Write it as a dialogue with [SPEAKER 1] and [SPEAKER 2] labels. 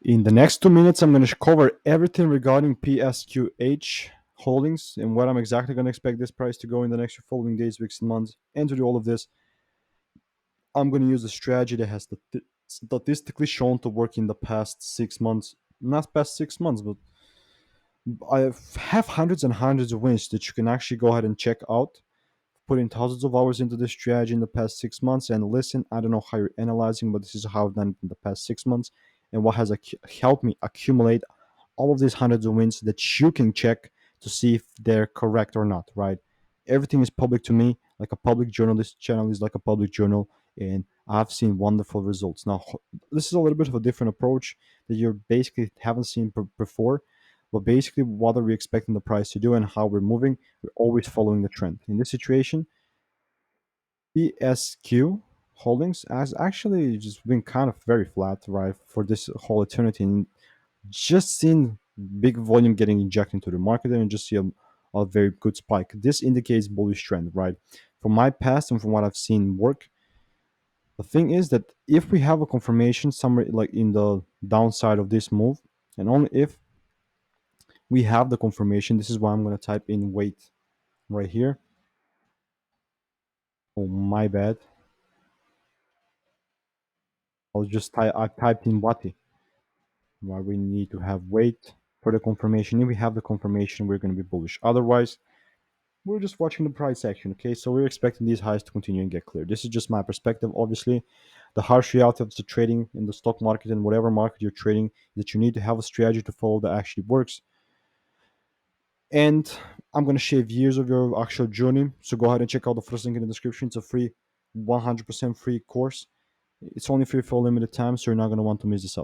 [SPEAKER 1] In the next 2 minutes, I'm going to cover everything regarding PSQH Holdings and what I'm exactly going to expect this price to go in the next following days, weeks, and months. And to do all of this, I'm going to use a strategy that has statistically shown to work in the past 6 months. Not past 6 months, but I have hundreds and hundreds of wins that you can actually go ahead and check out. Put in thousands of hours into this strategy in the past 6 months. And listen, I don't know how you're analyzing, but this is how I've done it in the past 6 months and what has helped me accumulate all of these hundreds of wins that you can check to see if they're correct or not, right? Everything is public to me, like a public journal. This channel is like a public journal, and I've seen wonderful results. Now, this is a little bit of a different approach that you basically haven't seen before, but basically, what are we expecting the price to do and how we're moving? We're always following the trend. In this situation, PSQ Holdings has actually just been kind of very flat, right, for this whole eternity. And just seen big volume getting injected into the market and just see a very good spike. This indicates bullish trend, right? From my past and from what I've seen work, the thing is that if we have a confirmation somewhere like in the downside of this move, and only if we have the confirmation, this is why I'm going to type in wait right here. Oh, my bad. I typed in Wati. Why we need to have wait for the confirmation. If we have the confirmation, we're going to be bullish. Otherwise, we're just watching the price action. Okay, so we're expecting these highs to continue and get clear. This is just my perspective. Obviously, the harsh reality of the trading in the stock market and whatever market you're trading is that you need to have a strategy to follow that actually works. And I'm going to shave years of your actual journey. So go ahead and check out the first link in the description. It's a free, 100% free course. It's only free for a limited time, so you're not going to want to miss this out.